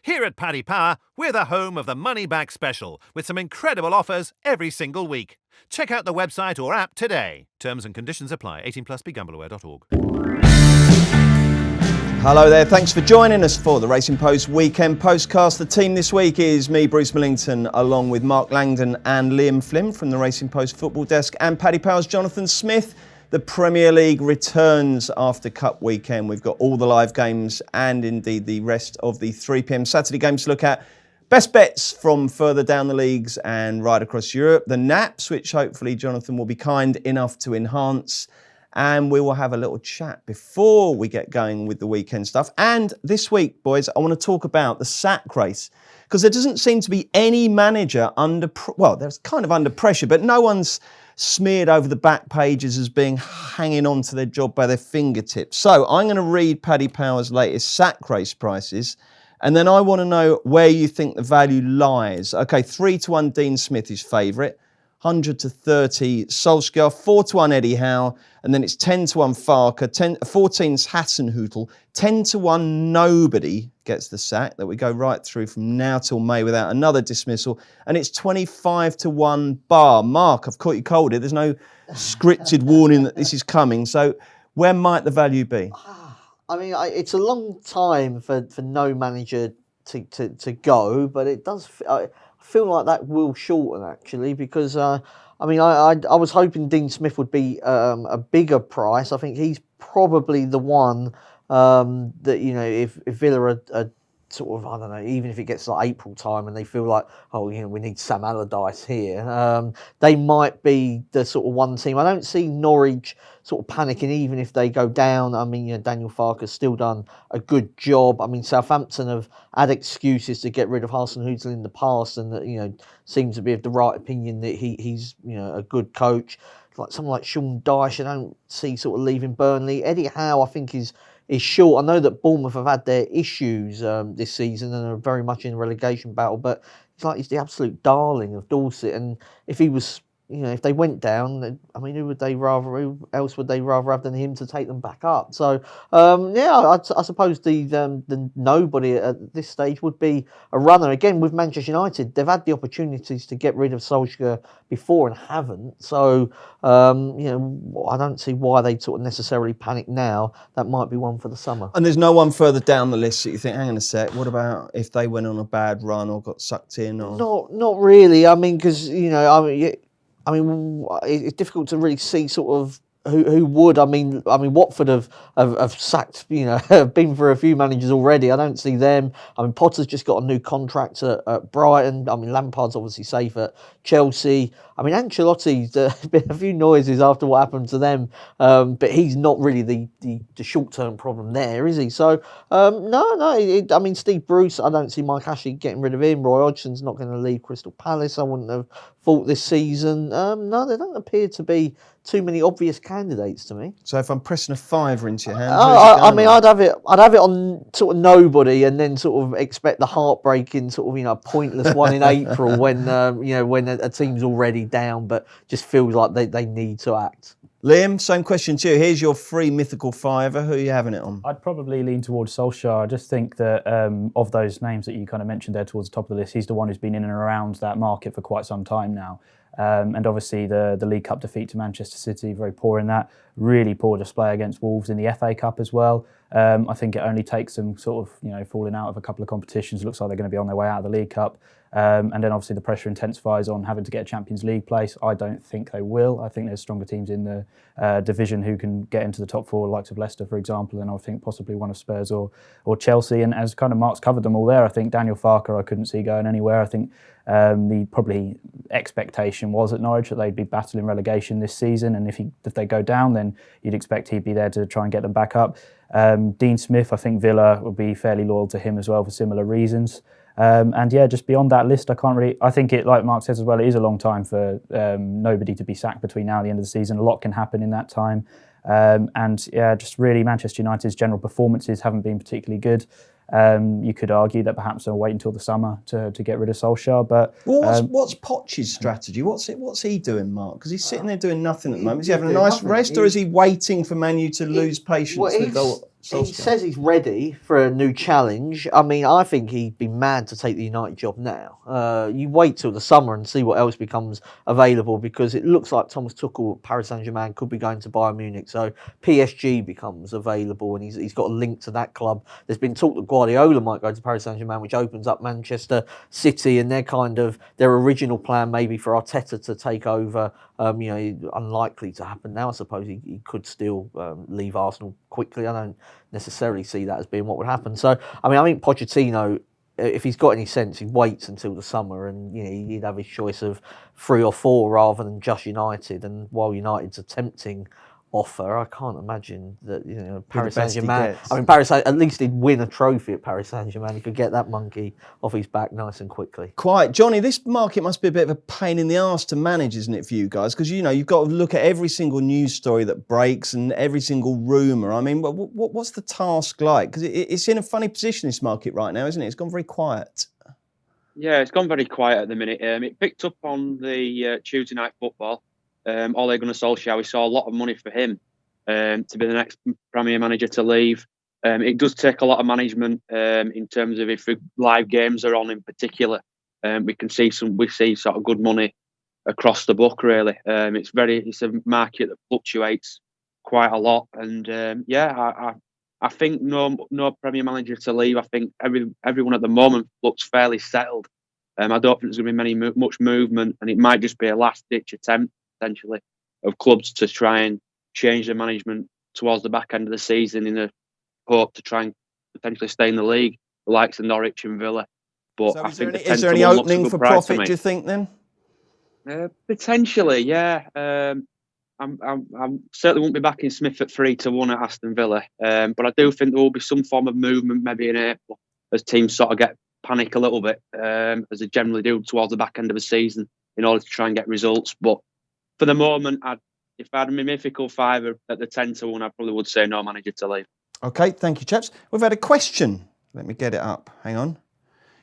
Here at Paddy Power, we're the home of the Money Back Special, with some incredible offers every single week. Check out the website or app today. Terms and conditions apply. 18 plus BeGambleAware.org. Hello there, thanks for joining us for the Racing Post Weekend Postcast. The team this week is me, Bruce Millington, along with Mark Langdon and Liam Flin from the Racing Post Football Desk, and Paddy Power's Jonathan Smith. The Premier League returns after Cup weekend. We've got all the live games and indeed the rest of the 3 p.m. Saturday games to look at. Best bets from further down the leagues and right across Europe. The naps, which hopefully Jonathan will be kind enough to enhance. And we will have a little chat before we get going with the weekend stuff. And this week, boys, I want to talk about the sack race, because there doesn't seem to be any manager there's kind of under pressure, but no one's smeared over the back pages as being hanging on to their job by their fingertips. So I'm going to read Paddy Power's latest sack race prices, and then I want to know where you think the value lies. Okay, 3-1 Dean Smith is favourite, 100-30 Solskjaer, 4-1 Eddie Howe, and then it's 10-1 Farker, 14's Hasenhüttl, 10-1 nobody gets the sack, that we go right through from now till May without another dismissal, and it's 25-1 Bar. Mark, I've caught you cold here. There's no scripted warning that this is coming, so where might the value be? I mean, it's a long time for no manager to go, but it does. I feel like that will shorten actually, because I was hoping Dean Smith would be a bigger price. I think he's probably the one that, you know, if Villa are sort of, I don't know, even if it gets like April time and they feel like, oh, you know, we need Sam Allardyce here, they might be the sort of one team. I don't see Norwich sort of panicking even if they go down. I mean, you know, Daniel Farker's still done a good job. I mean, Southampton have had excuses to get rid of Hasenhüttl in the past, and that, you know, seems to be of the right opinion that he's, you know, a good coach. Like someone like Sean Dyche, I don't see sort of leaving Burnley. Eddie Howe, I think, is short. I know that Bournemouth have had their issues this season and are very much in a relegation battle, but he's the absolute darling of Dorset. And if he was, you know, if they went down, I mean, who else would they rather have than him to take them back up? So, I suppose the nobody at this stage would be a runner. Again, with Manchester United, they've had the opportunities to get rid of Solskjaer before and haven't. So, you know, I don't see why they'd sort of necessarily panic now. That might be one for the summer. And there's no one further down the list that you think, hang on a sec, what about if they went on a bad run or got sucked in? Or Not really. I mean, because, you know, I mean, it's difficult to really see sort of who would. I mean, Watford have sacked, you know, have been for a few managers already. I don't see them. I mean, Potter's just got a new contract at Brighton. I mean, Lampard's obviously safe at Chelsea. I mean, Ancelotti's there's been a few noises after what happened to them, but he's not really the short-term problem there, is he? So, no. I mean, Steve Bruce, I don't see Mike Ashley getting rid of him. Roy Hodgson's not going to leave Crystal Palace. I wouldn't have thought this season. No, there don't appear to be too many obvious candidates to me. So if I'm pressing a fiver into your hand, I'd have it on sort of nobody, and then sort of expect the heartbreaking sort of, you know, pointless one in April when you know, when a team's already down but just feels like they need to act. Liam, same question to you. Here's your free mythical fiver. Who are you having it on? I'd probably lean towards Solskjaer. I just think that of those names that you kind of mentioned there towards the top of the list, he's the one who's been in and around that market for quite some time now. And obviously the League Cup defeat to Manchester City, very poor in that. Really poor display against Wolves in the FA Cup as well. I think it only takes them sort of, you know, falling out of a couple of competitions. It looks like they're going to be on their way out of the League Cup. And then obviously the pressure intensifies on having to get a Champions League place. I don't think they will. I think there's stronger teams in the division who can get into the top four, likes of Leicester, for example, and I think possibly one of Spurs or Chelsea. And as kind of Mark's covered them all there, I think Daniel Farker I couldn't see going anywhere. I think the probably expectation was at Norwich that they'd be battling relegation this season, and if they go down, then you'd expect he'd be there to try and get them back up. Dean Smith, I think Villa will be fairly loyal to him as well for similar reasons. And yeah, just beyond that list, I think it, like Mark says as well, it is a long time for nobody to be sacked between now and the end of the season. A lot can happen in that time. And yeah, just really Manchester United's general performances haven't been particularly good. You could argue that perhaps they'll wait until the summer to get rid of Solskjaer. But what's Poch's strategy? What's he doing, Mark? Because he's sitting there doing nothing at the moment. Is he having a nice rest, or is he waiting for Man U to lose patience to go He Solskjaer? says he's ready for a new challenge. I mean, I think he'd be mad to take the United job now. You wait till the summer and see what else becomes available, because it looks like Thomas Tuchel at Paris Saint-Germain could be going to Bayern Munich. So PSG becomes available, and he's got a link to that club. There's been talk that Guardiola might go to Paris Saint-Germain, which opens up Manchester City, and their original plan maybe for Arteta to take over. Unlikely to happen now. I suppose he could still leave Arsenal quickly. I don't necessarily see that as being what would happen. So, I think Pochettino, if he's got any sense, he waits until the summer, and he'd have his choice of 3 or 4 rather than just United. And while United's a tempting offer, I can't imagine that Paris Saint-Germain. Paris at least he'd win a trophy at Paris Saint-Germain. He could get that monkey off his back nice and quickly. Quite, Johnny. This market must be a bit of a pain in the arse to manage, isn't it, for you guys? Because you've got to look at every single news story that breaks and every single rumour. I mean, what's the task like? Because it's in a funny position, this market right now, isn't it? It's gone very quiet. Yeah, it's gone very quiet at the minute. It picked up on the Tuesday night football. Ole Gunnar Solskjaer, we saw a lot of money for him to be the next Premier Manager to leave. It does take a lot of management in terms of if live games are on in particular. We see sort of good money across the book, really. It's a market that fluctuates quite a lot, and I think no Premier Manager to leave. I think everyone at the moment looks fairly settled. I don't think there's going to be much movement, and it might just be a last-ditch attempt, potentially, of clubs to try and change the management towards the back end of the season in a hope to try and potentially stay in the league, the likes of Norwich and Villa. But So I think is there any opening for profit, do you think, then? Potentially, yeah. I certainly won't be backing Smith at 3-1 at Aston Villa, but I do think there will be some form of movement maybe in April as teams sort of panic a little bit, as they generally do towards the back end of the season, in order to try and get results. But for the moment, if I had a mythical fiver at the 10-1, I probably would say no manager to leave. Okay, thank you, chaps. We've had a question. Let me get it up. Hang on.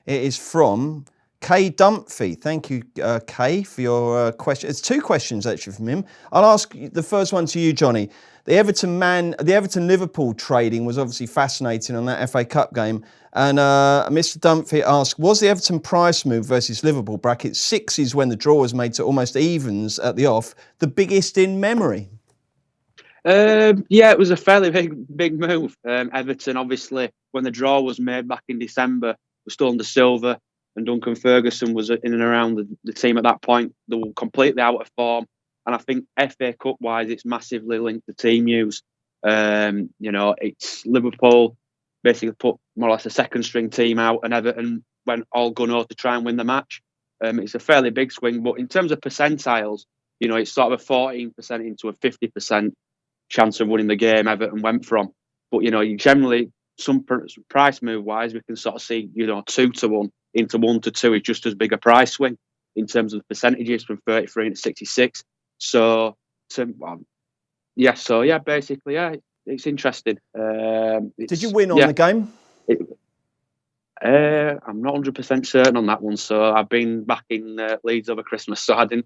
It is from Kay Dumphy. Thank you, Kay, for your question. It's 2 questions actually from him. I'll ask the first one to you, Johnny. The Everton Liverpool trading was obviously fascinating on that FA Cup game. And Mr. Dumphy asked, was the Everton price move versus Liverpool, bracket 6s when the draw was made to almost evens at the off, the biggest in memory? It was a fairly big move. Everton, obviously, when the draw was made back in December, was still under Silva, and Duncan Ferguson was in and around the team at that point. They were completely out of form. And I think FA Cup wise, it's massively linked to team use. It's Liverpool basically put more or less a second string team out, and Everton went all gun-ho to try and win the match. It's a fairly big swing, but in terms of percentiles, it's sort of a 14% into a 50% chance of winning the game Everton went from. But, you generally, some price move wise, we can sort of see, 2-1 into 1-2 is just as big a price swing in terms of percentages from 33 to 66. Basically, it's interesting. Did you win on the game? I'm not 100% certain on that one. So I've been back in Leeds over Christmas, so I'm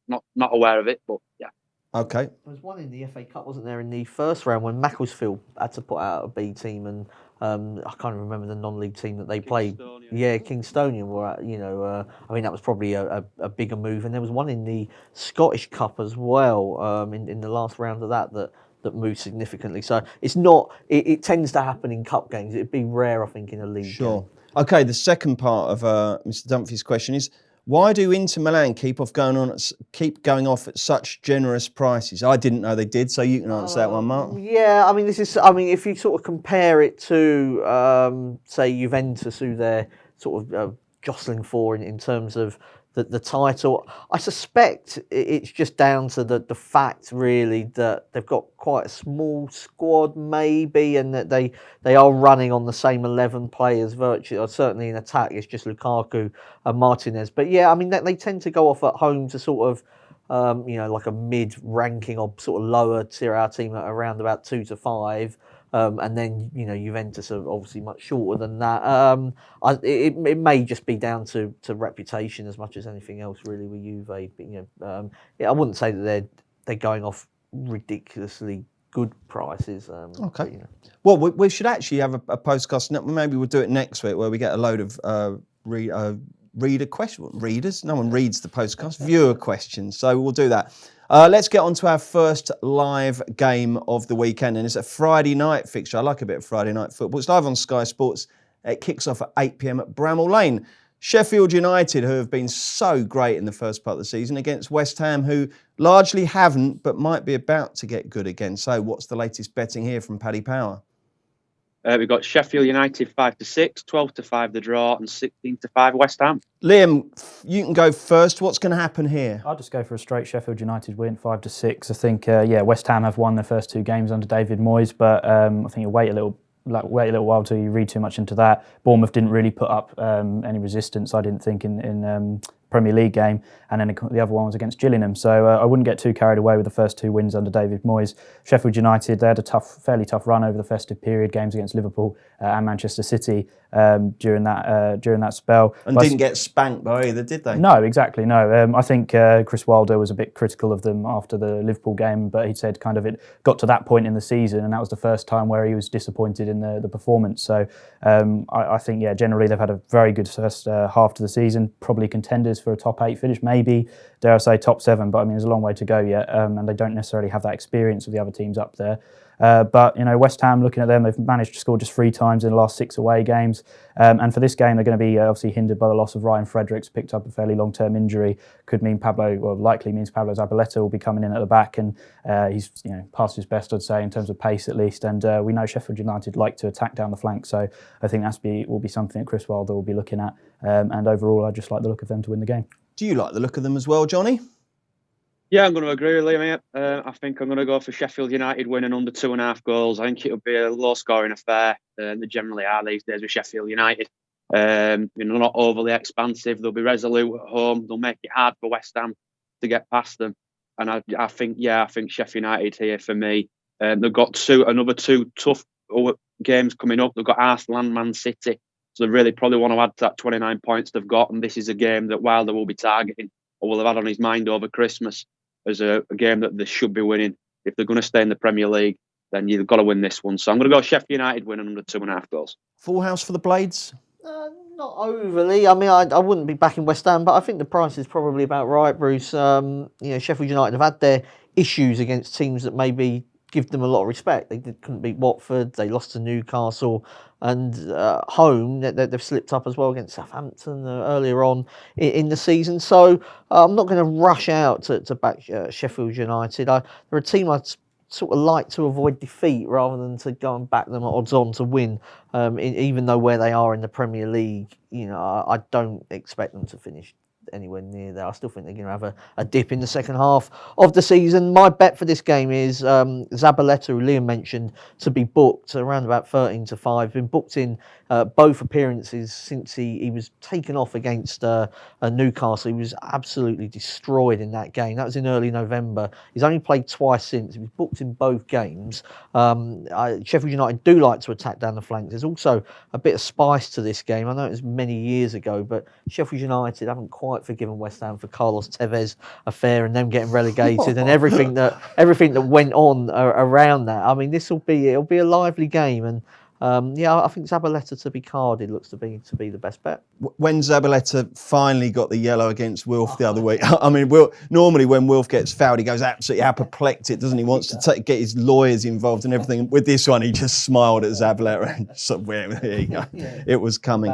not aware of it, but yeah. Okay. There was one in the FA Cup, wasn't there, in the first round when Macclesfield had to put out a B team, and I can't remember the non-league team that they played. Yeah, Kingstonian were at, that was probably a bigger move. And there was one in the Scottish Cup as well, in the last round of that moved significantly. So it's not, it tends to happen in cup games. It'd be rare, I think, in a league game. Okay, the second part of Mr. Dumphy's question is, why do Inter Milan keep going off at such generous prices? I didn't know they did, so you can answer that one, Mark. Yeah, if you sort of compare it to, say, Juventus, who they're sort of jostling for in terms of the title, I suspect it's just down to the fact, really, that they've got quite a small squad, maybe, and that they are running on the same 11 players virtually, or certainly in attack. It's just Lukaku and Martinez. But yeah, they tend to go off at home to sort of, like a mid-ranking or sort of lower Serie A team at around about 2 to 5. And then, Juventus are obviously much shorter than that. It may just be down to reputation as much as anything else, really, with Juve. But, I wouldn't say that they're going off ridiculously good prices. Okay. But, you know. Well, we should actually have a podcast. Maybe we'll do it next week where we get a load of reader questions. Readers? No one reads the podcast. Viewer questions. So we'll do that. Let's get on to our first live game of the weekend. And it's a Friday night fixture. I like a bit of Friday night football. It's live on Sky Sports. It kicks off at 8 p.m. at Bramall Lane. Sheffield United, who have been so great in the first part of the season, against West Ham, who largely haven't, but might be about to get good again. So what's the latest betting here from Paddy Power? We've got Sheffield United 5-6, 12-5 the draw, and 16-5 West Ham. Liam, you can go first. What's going to happen here? I'll just go for a straight Sheffield United win, 5-6. I think, West Ham have won their first 2 games under David Moyes, but I think you'll wait a little while till you read too much into that. Bournemouth didn't really put up any resistance, I didn't think, in Premier League game, and then the other one was against Gillingham. So I wouldn't get too carried away with the first 2 wins under David Moyes. Sheffield United, they had a fairly tough run over the festive period, games against Liverpool and Manchester City during that spell. And didn't get spanked by either, did they? No, exactly, no. I think Chris Wilder was a bit critical of them after the Liverpool game, but he said kind of it got to that point in the season, and that was the first time where he was disappointed in the performance. So I think, generally they've had a very good first half to the season, probably contenders for a top 8 finish, maybe, dare I say, top 7, but I mean, there's a long way to go yet, and they don't necessarily have that experience of the other teams up there. But West Ham, looking at them, they've managed to score just 3 times in the last 6 away games. And for this game, they're going to be obviously hindered by the loss of Ryan Fredericks, picked up a fairly long-term injury. Could mean likely means Pablo Zabaleta will be coming in at the back, and he's past his best, I'd say, in terms of pace at least. And we know Sheffield United like to attack down the flank, so I think will be something that Chris Wilder will be looking at. And overall, I just like the look of them to win the game. Do you like the look of them as well, Johnny? Yeah, I'm going to agree with Liam here. I think I'm going to go for Sheffield United winning under 2.5 goals. I think it'll be a low-scoring affair. They generally are these days with Sheffield United. Not overly expansive. They'll be resolute at home. They'll make it hard for West Ham to get past them. And I think Sheffield United here for me. They've got another 2 tough games coming up. They've got Arsenal and Man City. So they really probably want to add to that 29 points they've got. And this is a game that Wilder will be targeting or will have had on his mind over Christmas as a game that they should be winning. If they're going to stay in the Premier League, then you've got to win this one. So I'm going to go Sheffield United winning under 2.5 goals. Full house for the Blades? Not overly. I mean, I wouldn't be backing West Ham, but I think the price is probably about right, Bruce. Sheffield United have had their issues against teams that maybe give them a lot of respect. They couldn't beat Watford. They lost to Newcastle. And home, they've slipped up as well against Southampton earlier on in the season. So I'm not going to rush out to back Sheffield United. They're a team I'd sort of like to avoid defeat rather than to go and back them at odds on to win. Even though where they are in the Premier League, I don't expect them to finish anywhere near there. I still think they're going to have a dip in the second half of the season. My bet for this game is Zabaleta, who Liam mentioned, to be booked around about 13-5. Been booked in both appearances since he was taken off against Newcastle. He was absolutely destroyed in that game. That was in early November. He's only played twice since. He was booked in both games. Sheffield United do like to attack down the flanks. There's also a bit of spice to this game. I know it was many years ago, but Sheffield United haven't quite forgiven West Ham for Carlos Tevez affair and them getting relegated and everything that went on around that. I mean, it'll be a lively game, and I think Zabaleta to be carded looks to be the best bet. When Zabaleta finally got the yellow against Wilf the other week, I mean, normally when Wilf gets fouled, he goes absolutely apoplectic, doesn't he? He wants to get his lawyers involved and everything. With this one, he just smiled at Zabaleta and sort of, there you go. It was coming.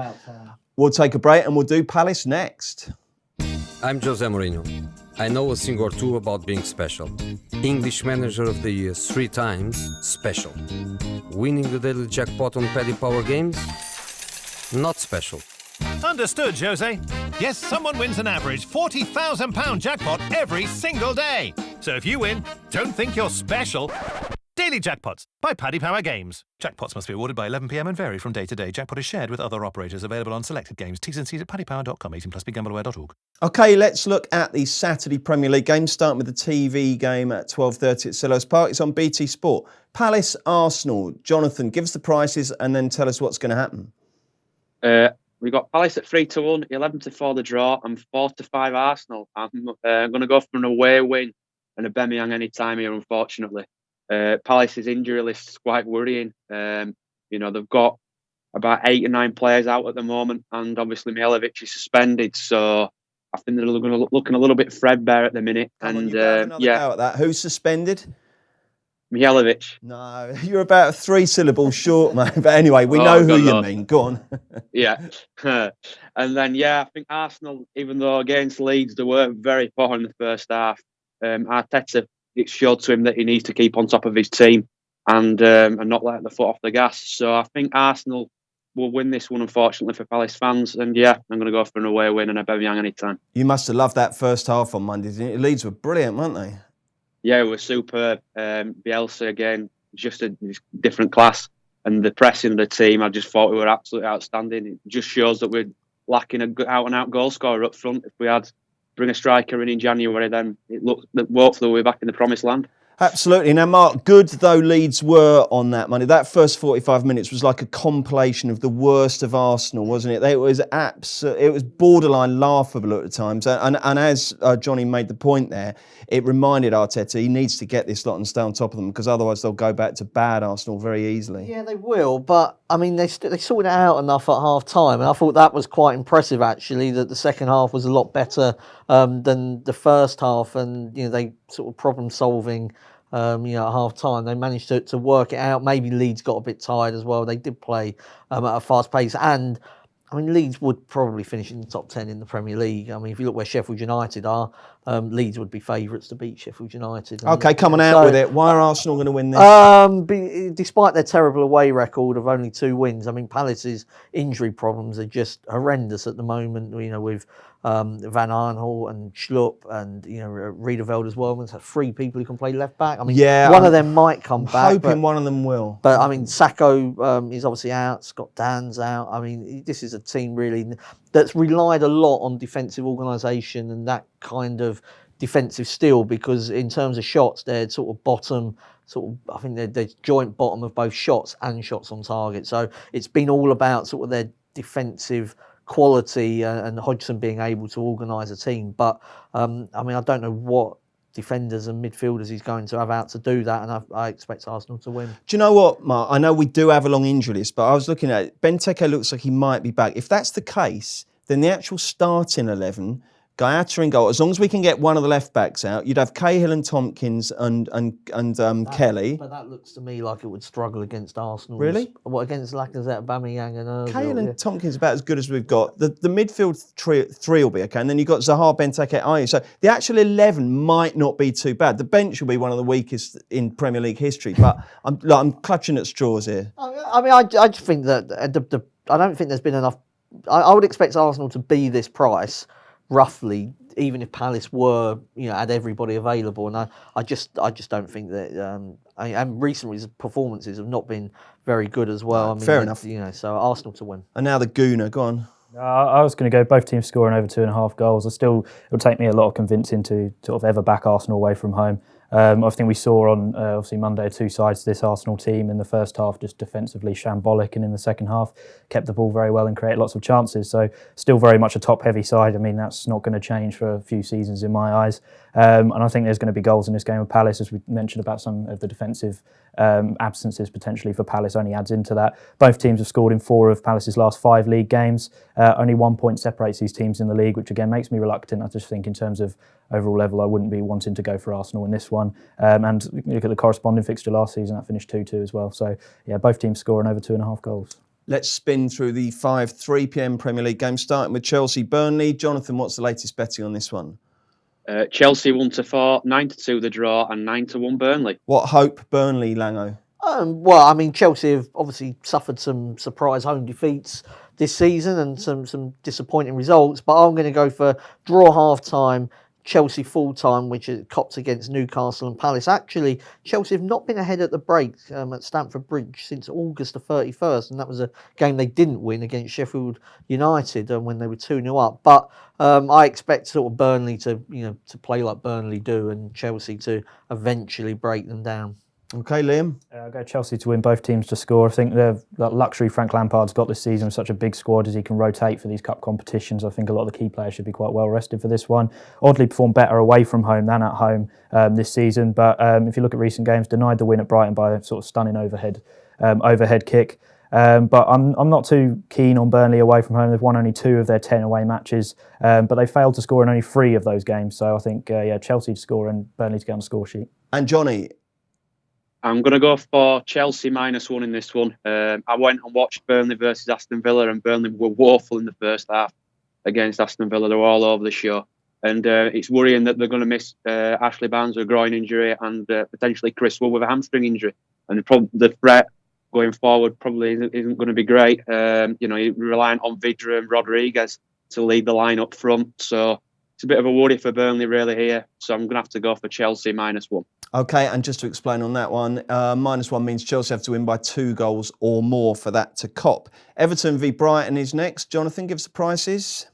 We'll take a break and we'll do Palace next. I'm Jose Mourinho. I know a thing or two about being special. English Manager of the Year 3 times, special. Winning the daily jackpot on Paddy Power games, not special. Understood, Jose. Yes, someone wins an average £40,000 jackpot every single day. So if you win, don't think you're special. Daily Jackpots by Paddy Power Games. Jackpots must be awarded by 11 p.m. and vary from day to day. Jackpot is shared with other operators. Available on selected games. T's and C's at paddypower.com. 18+, BeGambleAware.org. OK, let's look at the Saturday Premier League games, starting with the TV game at 12:30 at Selhurst Park. It's on BT Sport. Palace, Arsenal. Jonathan, give us the prices and then tell us what's going to happen. We've got Palace at 3-1, 11-4 the draw, and 4-5 Arsenal. I'm going to go for an away win and a Aubameyang any time here, unfortunately. Palace's injury list is quite worrying. They've got about 8 or 9 players out at the moment, and obviously Mihajlovic is suspended, so I think they're looking a little bit threadbare at the minute. You've got to have another go at that. Who's suspended? Mihajlovic. No, you're about 3 syllables short, mate. But anyway, we know who you mean. Go on. Yeah. And then, I think Arsenal, even though against Leeds, they were very poor in the first half, Arteta, it showed to him that he needs to keep on top of his team and not let the foot off the gas. So I think Arsenal will win this one, unfortunately, for Palace fans. And I'm going to go for an away win and a Aubameyang anytime. You must have loved that first half on Monday, didn't you? Leeds were brilliant, weren't they? Yeah, it was superb. Bielsa, again, just a different class. And the pressing of the team, I just thought we were absolutely outstanding. It just shows that we're lacking a out-and-out goal scorer up front. If we had bring a striker in January, then it looked that hopefully we're back in the promised land. Absolutely. Now, Mark, good though Leeds were on that Monday, that first 45 minutes was like a compilation of the worst of Arsenal, wasn't it? It was borderline laughable at the times. And as Johnny made the point there, it reminded Arteta he needs to get this lot and stay on top of them, because otherwise they'll go back to bad Arsenal very easily. Yeah, they will. But, I mean, they sorted it out enough at half-time. And I thought that was quite impressive, actually, that the second half was a lot better than the first half. And, they sort of problem-solving at half-time. They managed to work it out. Maybe Leeds got a bit tired as well. They did play at a fast pace. And, I mean, Leeds would probably finish in the top 10 in the Premier League. I mean, if you look where Sheffield United are, Leeds would be favourites to beat Sheffield United. Okay, coming out with it. Why are Arsenal going to win this? Despite their terrible away record of only 2 wins, I mean, Palace's injury problems are just horrendous at the moment. With Van Arnholt and Schlupp and Riedeveld as well. There's 3 people who can play left back. I mean, one of them might come back. Hoping one of them will. But I mean, Sacco is obviously out. Scott Dan's out. I mean, this is a team really that's relied a lot on defensive organisation and that kind of defensive steel, because in terms of shots, they're sort of bottom. I think they're joint bottom of both shots and shots on target. So it's been all about sort of their defensive quality and Hodgson being able to organise a team. But I mean, I don't know what defenders and midfielders he's going to have out to do that, and I expect Arsenal to win. Do you know what, Mark? I know we do have a long injury list, but I was looking at it. Benteke looks like he might be back. If that's the case, then the actual starting 11, Gaiata in goal. As long as we can get one of the left backs out, you'd have Cahill and Tompkins and Kelly. But that looks to me like it would struggle against Arsenal. Really? Against Lacazette, Aubameyang and Ozil. Cahill and Tompkins about as good as we've got. The midfield three will be okay, and then you've got Zaha, Benteke, Ayew. So the actual 11 might not be too bad. The bench will be one of the weakest in Premier League history, but I'm clutching at straws here. I mean, I just think that I don't think there's been enough. I would expect Arsenal to be this price roughly, even if Palace were, had everybody available, and I just don't think that. And recently, performances have not been very good as well. I mean, fair enough. So Arsenal to win. And now the Gooner, go on. I was going to go both teams scoring over 2.5 goals. It'll take me a lot of convincing to sort of ever back Arsenal away from home. I think we saw on obviously Monday 2 sides to this Arsenal team. In the first half, just defensively shambolic, and in the second half, kept the ball very well and created lots of chances. So still very much a top-heavy side. I mean, that's not going to change for a few seasons in my eyes. And I think there's going to be goals in this game with Palace, as we mentioned about some of the defensive absences potentially for Palace only adds into that. Both teams have scored in 4 of Palace's last 5 league games. Only 1 point separates these teams in the league, which again makes me reluctant. I just think in terms of overall level, I wouldn't be wanting to go for Arsenal in this one. And look at the corresponding fixture last season, that finished 2-2 as well. So yeah, both teams scoring over 2.5 goals. Let's spin through the 3 p.m. Premier League games, starting with Chelsea Burnley. Jonathan, what's the latest betting on this one? Chelsea 1-4, 9-2 the draw, and 9-1 Burnley. What hope Burnley, Lango? Well, I mean, Chelsea have obviously suffered some surprise home defeats this season and some disappointing results, but I'm going to go for draw half-time, Chelsea full-time, which is copped against Newcastle and Palace. Actually, Chelsea have not been ahead at the break at Stamford Bridge since August the 31st, and that was a game they didn't win against Sheffield United when they were 2-0 up. But I expect sort of Burnley to play like Burnley do, and Chelsea to eventually break them down. Okay, Liam. I'll go Chelsea to win, both teams to score. I think that luxury Frank Lampard's got this season with such a big squad as he can rotate for these cup competitions. I think a lot of the key players should be quite well rested for this one. Oddly performed better away from home than at home this season, but if you look at recent games, denied the win at Brighton by a sort of stunning overhead kick. But I'm not too keen on Burnley away from home. They've won only 2 of their 10 away matches, but they failed to score in only 3 of those games. So I think Chelsea to score and Burnley to get on the score sheet. And Johnny? I'm going to go for Chelsea -1 in this one. I went and watched Burnley versus Aston Villa, and Burnley were woeful in the first half against Aston Villa. They were all over the show. And it's worrying that they're going to miss Ashley Barnes with a groin injury and potentially Chris Wood with a hamstring injury. And the threat going forward probably isn't going to be great. You're reliant on Vidra and Rodriguez to lead the line up front. So it's a bit of a worry for Burnley really here. So I'm going to have to go for Chelsea -1. Okay, and just to explain on that one, -1 means Chelsea have to win by 2 goals or more for that to cop. Everton v Brighton is next. Jonathan, give us the prices.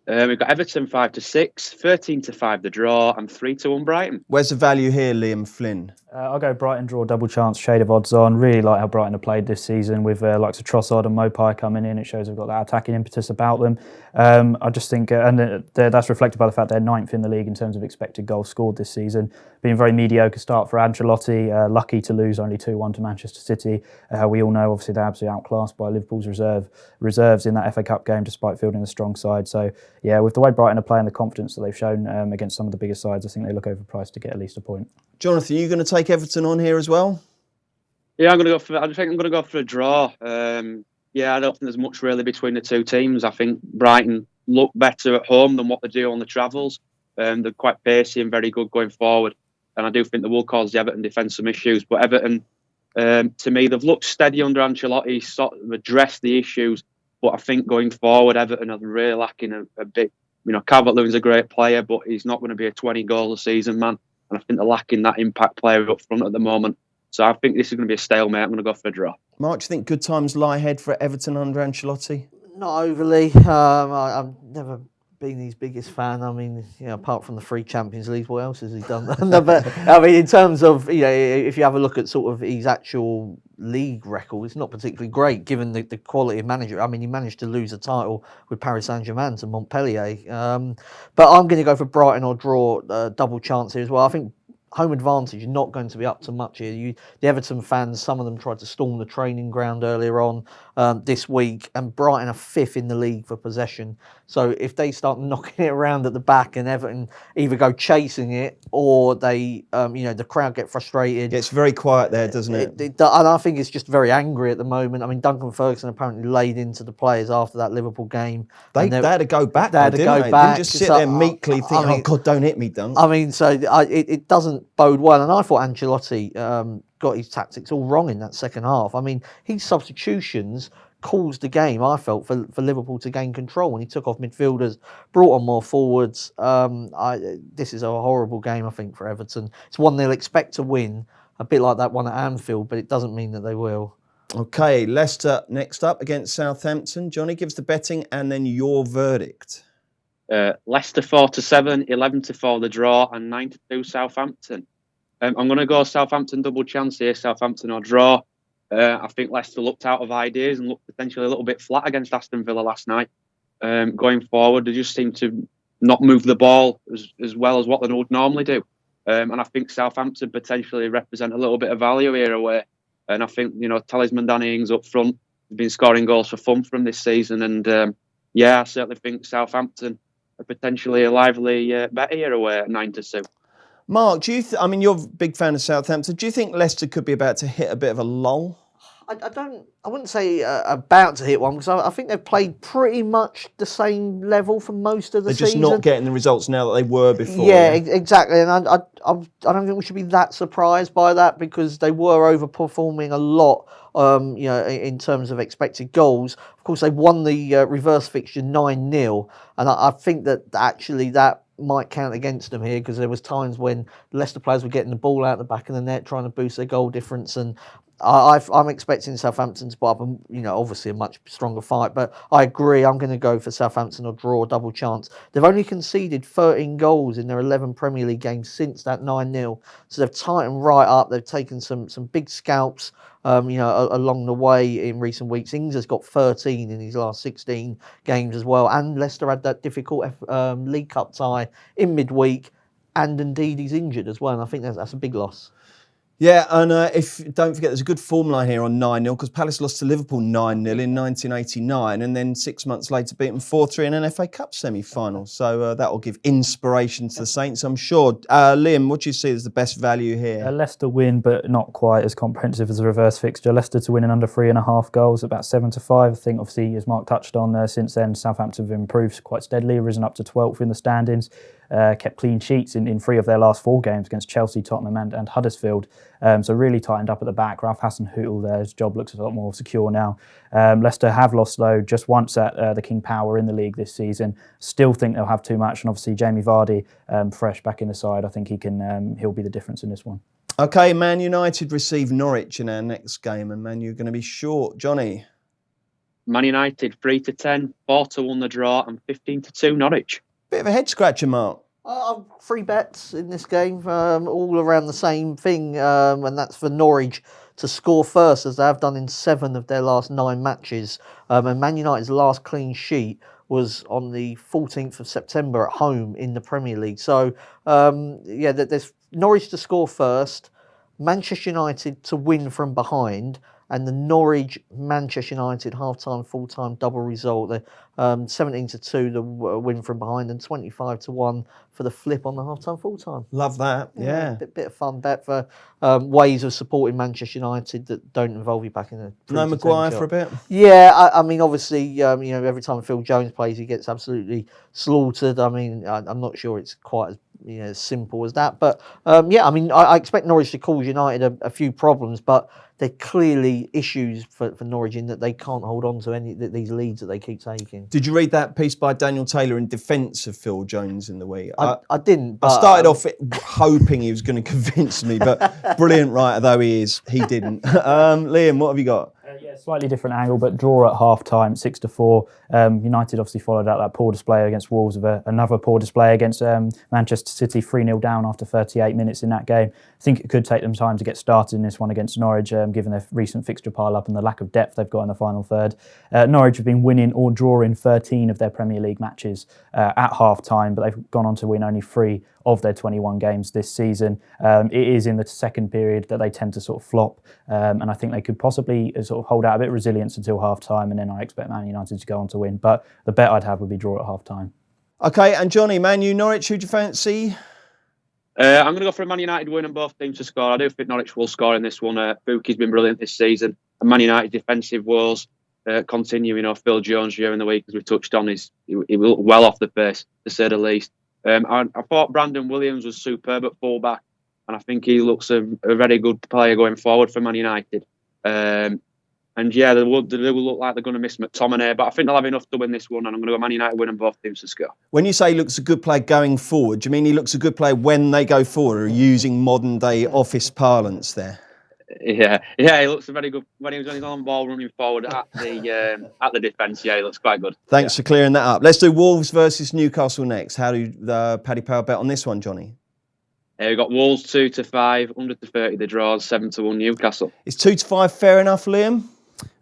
We've got Everton 5-6, 13-5 the draw, and 3-1 Brighton. Where's the value here, Liam Flynn? I'll go Brighton draw, double chance, shade of odds on. Really like how Brighton have played this season with likes of Trossard and Mopai coming in. It shows they've got that attacking impetus about them. I just think, and that's reflected by the fact they're 9th in the league in terms of expected goals scored this season. Been a very mediocre start for Ancelotti. Lucky to lose only 2-1 to Manchester City. We all know, obviously, they're absolutely outclassed by Liverpool's reserves in that FA Cup game, despite fielding a strong side. So, yeah, with the way Brighton are playing, the confidence that they've shown against some of the bigger sides, I think they look overpriced to get at least a point. Jonathan, are you going to take Everton on here as well? Yeah, I think I'm going to go for a draw. I don't think there's much really between the two teams. I think Brighton look better at home than what they do on the travels. They're quite pacey and very good going forward. And I do think they will cause the Everton defence some issues. But Everton, to me, they've looked steady under Ancelotti, sort of addressed the issues. But I think going forward, Everton are really lacking a bit. Calvert-Lewin's a great player, but he's not going to be a 20-goal-a-season man. And I think they're lacking that impact player up front at the moment. So I think this is going to be a stalemate. I'm going to go for a draw. Mark, do you think good times lie ahead for Everton under Ancelotti? Not overly. I've never been his biggest fan. I mean, apart from the 3 Champions Leagues, what else has he done? But I mean, in terms of, if you have a look at sort of his actual league record, it's not particularly great given the quality of manager. I mean, he managed to lose a title with Paris Saint-Germain to Montpellier. But I'm going to go for Brighton or draw, double chance here as well. I think home advantage is not going to be up to much here. The Everton fans, some of them tried to storm the training ground earlier on this week, and Brighton are 5th in the league for possession. So if they start knocking it around at the back and Everton either go chasing it or they, the crowd get frustrated. It's very quiet there, doesn't it? And I think it's just very angry at the moment. I mean, Duncan Ferguson apparently laid into the players after that Liverpool game. They had to go back. They had to go back. They didn't just sit there meekly thinking, oh God, don't hit me, Dunk. I mean, so it doesn't bode well. And I thought Ancelotti got his tactics all wrong in that second half. I mean, his substitutions caused the game, I felt, for Liverpool to gain control when he took off midfielders, brought on more forwards. This is a horrible game, I think, for Everton. It's one they'll expect to win, a bit like that one at Anfield, but it doesn't mean that they will. Okay, Leicester next up against Southampton. Johnny, gives the betting and then your verdict. Leicester 4-7, 11-4 the draw, and 9-2 Southampton. I'm going to go Southampton double chance here, Southampton or draw. I think Leicester looked out of ideas and looked potentially a little bit flat against Aston Villa last night. Going forward, they just seem to not move the ball as well as what they would normally do. And I think Southampton potentially represent a little bit of value here away. And I think, Talisman Danny Ings up front has been scoring goals for fun from this season. And I certainly think Southampton are potentially a lively bet here away at 9-2. Mark, do you? You're a big fan of Southampton. Do you think Leicester could be about to hit a bit of a lull? I wouldn't say about to hit one, because I think they've played pretty much the same level for most of the season. They're just not getting the results now that they were before. Yeah, exactly. And I don't think we should be that surprised by that, because they were overperforming a lot, in terms of expected goals. Of course, they won the reverse fixture 9-0, and I think that actually that might count against them here, because there was times when Leicester players were getting the ball out the back of the net, trying to boost their goal difference, and I'm expecting Southampton to put up, obviously a much stronger fight. But I agree. I'm going to go for Southampton or draw, double chance. They've only conceded 13 goals in their 11 Premier League games since that 9-0. So they've tightened right up. They've taken some big scalps, along the way in recent weeks. Ings has got 13 in his last 16 games as well. And Leicester had that difficult League Cup tie in midweek. And indeed, he's injured as well. And I think that's a big loss. Yeah, and don't forget, there's a good form line here on 9-0 because Palace lost to Liverpool 9-0 in 1989 and then 6 months later beat them 4-3 in an FA Cup semi-final. So that will give inspiration to the Saints, I'm sure. Liam, what do you see as the best value here? Leicester win, but not quite as comprehensive as a reverse fixture. Leicester to win in under 3.5 goals, about 7-5. I think, obviously, as Mark touched on, since then, Southampton have improved quite steadily, risen up to 12th in the standings. Kept clean sheets in 3 of their last 4 games against Chelsea, Tottenham and Huddersfield. So really tightened up at the back. Ralph Hasenhüttl, his job looks a lot more secure now. Leicester have lost, though, just once at the King Power in the league this season. Still think they'll have too much. And obviously Jamie Vardy, fresh back in the side. I think he'll be the difference in this one. OK, Man United receive Norwich in our next game. And Man U are going to be short. Johnny? Man United 3-10, 4-1 the draw and 15-2 Norwich. Bit of a head scratcher, Mark. 3 bets in this game, all around the same thing, and that's for Norwich to score first, as they have done in 7 of their last 9 matches. And Man United's last clean sheet was on the 14th of September at home in the Premier League. So, there's Norwich to score first, Manchester United to win from behind, and the Norwich-Manchester United half-time, full-time double result. The 17-2, the win from behind, and 25-1 for the flip on the half-time, full-time. Love that, yeah. Bit of fun bet for ways of supporting Manchester United that don't involve you back in the... No Maguire for a bit? Yeah, I mean, obviously, every time Phil Jones plays, he gets absolutely slaughtered. I mean, I'm not sure it's quite as simple as that. But, I expect Norwich to cause United a few problems, but they're clearly issues for Norwich in that they can't hold on to any of these leads that they keep taking. Did you read that piece by Daniel Taylor in defence of Phil Jones in the week? I didn't. But, I started off hoping he was going to convince me, but brilliant writer though he is, he didn't. Liam, what have you got? Slightly different angle, but draw at half-time, 6-4. United obviously followed out that poor display against Wolves with another poor display against Manchester City, 3-0 down after 38 minutes in that game. I think it could take them time to get started in this one against Norwich, given their recent fixture pile-up and the lack of depth they've got in the final third. Norwich have been winning or drawing 13 of their Premier League matches at half-time, but they've gone on to win only 3 of their 21 games this season. It is in the second period that they tend to sort of flop, and I think they could possibly sort of hold out a bit of resilience until half-time, and then I expect Man United to go on to win. But the bet I'd have would be draw at half-time. OK, and Johnny, Man U, Norwich, who do you fancy? I'm going to go for a Man United win and both teams to score. I do think Norwich will score in this one. Buki's been brilliant this season, and Man United defensive woes continue. Phil Jones during the week, as we touched on, he looked well off the pace, to say the least. I thought Brandon Williams was superb at fullback, and I think he looks a very good player going forward for Man United. And yeah, they will look like they're going to miss McTominay, but I think they'll have enough to win this one, and I'm going to go Man United win and both teams to score. When you say he looks a good player going forward, do you mean he looks a good player when they go forward, or using modern day office parlance there? Yeah, he looks very good when he was on his own ball running forward at the defence. Yeah, he looks quite good. Thanks for clearing that up. Let's do Wolves versus Newcastle next. How do Paddy Power bet on this one, Johnny? We've got Wolves 2-5, under to 30 the draws, 7-1 Newcastle. Is 2-5 fair enough, Liam?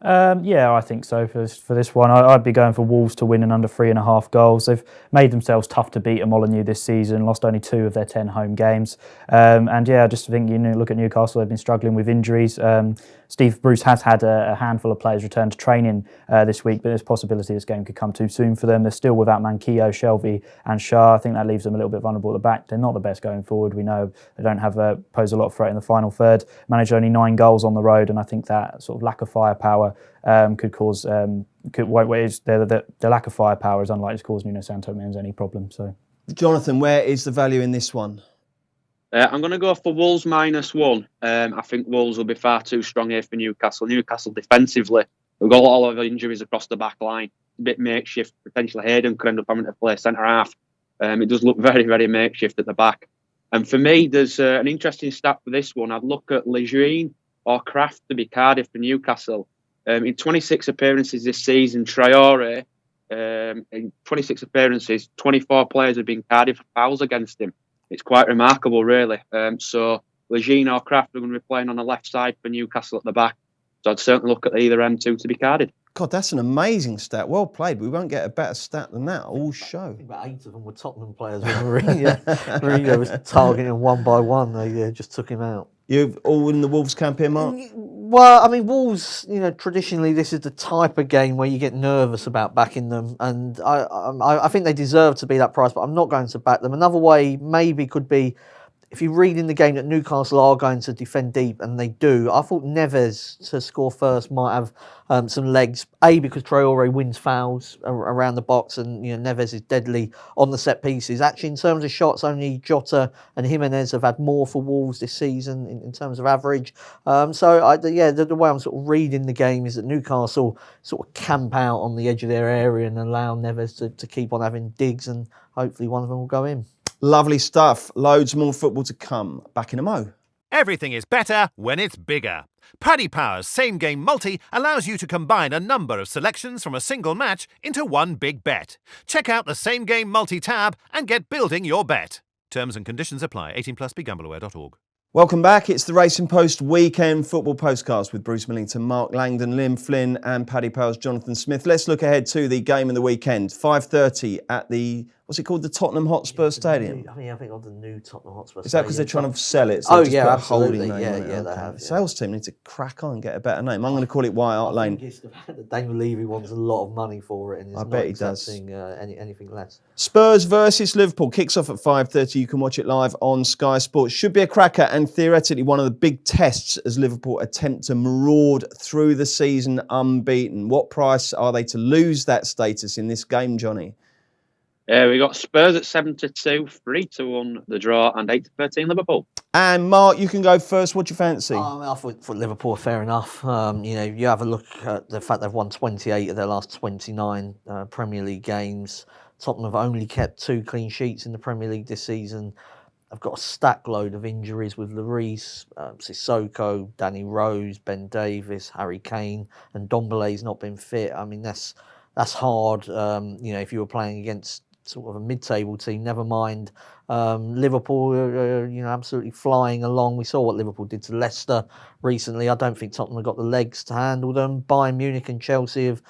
Yeah, I think so for this one. I'd be going for Wolves to win in under 3.5 goals. They've made themselves tough to beat at Molineux this season, lost only 2 of their 10 home games. And yeah, I just think, look at Newcastle, they've been struggling with injuries. Steve Bruce has had a handful of players return to training this week, but there's a possibility this game could come too soon for them. They're still without Manquillo, Shelvey and Shah. I think that leaves them a little bit vulnerable at the back. They're not the best going forward. We know they don't pose a lot of threat in the final third. Managed only 9 goals on the road, and I think that sort of lack of firepower could cause... the lack of firepower is unlikely to cause Nuno Santo Mendes any problem. So, Jonathan, where is the value in this one? I'm going to go for Wolves -1. I think Wolves will be far too strong here for Newcastle. Newcastle defensively, we've got a lot of injuries across the back line. A bit makeshift. Potentially Hayden could end up having to play centre half. It does look very, very makeshift at the back. And for me, there's an interesting stat for this one. I'd look at Lejeune or Kraft to be carded for Newcastle. In 26 appearances this season, Traore, in 26 appearances, 24 players have been carded for fouls against him. It's quite remarkable, really. So Lejeune or Kraft are going to be playing on the left side for Newcastle at the back. So I'd certainly look at either M2 to be carded. God, that's an amazing stat. Well played. We won't get a better stat than that all show. About 8 of them were Tottenham players when Mourinho was targeting them one by one. They just took him out. You're all in the Wolves camp here, Mark? Well, I mean, Wolves, traditionally this is the type of game where you get nervous about backing them, and I think they deserve to be that price, but I'm not going to back them. Another way maybe could be, if you read in the game that Newcastle are going to defend deep, and they do, I thought Neves to score first might have some legs. Because Traore wins fouls around the box, and Neves is deadly on the set pieces. Actually, in terms of shots, only Jota and Jimenez have had more for Wolves this season in terms of average. The way I'm sort of reading the game is that Newcastle sort of camp out on the edge of their area and allow Neves to keep on having digs, and hopefully one of them will go in. Lovely stuff. Loads more football to come. Back in a mo. Everything is better when it's bigger. Paddy Power's Same Game Multi allows you to combine a number of selections from a single match into one big bet. Check out the Same Game Multi tab and get building your bet. Terms and conditions apply. 18 plus. BeGambleAware.org. Welcome back. It's the Racing Post Weekend Football Postcast with Bruce Millington, Mark Langdon, Liam Flynn and Paddy Power's Jonathan Smith. Let's look ahead to the game of the weekend. 5:30 at the, what's it called, the Tottenham Hotspur Stadium? I think on the new Tottenham Hotspur Stadium. Is that because they're trying to sell it? So absolutely. They have. The sales team need to crack on and get a better name. I'm going to call it White Hart Lane. Daniel Levy wants a lot of money for it, and I bet he does. Anything less. Spurs versus Liverpool kicks off at 5:30. You can watch it live on Sky Sports. Should be a cracker and theoretically one of the big tests as Liverpool attempt to maraud through the season unbeaten. What price are they to lose that status in this game, Johnny? We got Spurs at 7-2, 3-1 the draw, and 8-13 Liverpool. And Mark, you can go first. What do you fancy? I thought for Liverpool, fair enough. You have a look at the fact they've won 28 of their last 29 Premier League games. Tottenham have only kept 2 clean sheets in the Premier League this season. I've got a stack load of injuries with Lloris, Sissoko, Danny Rose, Ben Davies, Harry Kane, and Ndombele's not been fit. I mean, that's hard. If you were playing against sort of a mid-table team, never mind Liverpool, absolutely flying along. We saw what Liverpool did to Leicester recently. I don't think Tottenham have got the legs to handle them. Bayern Munich and Chelsea have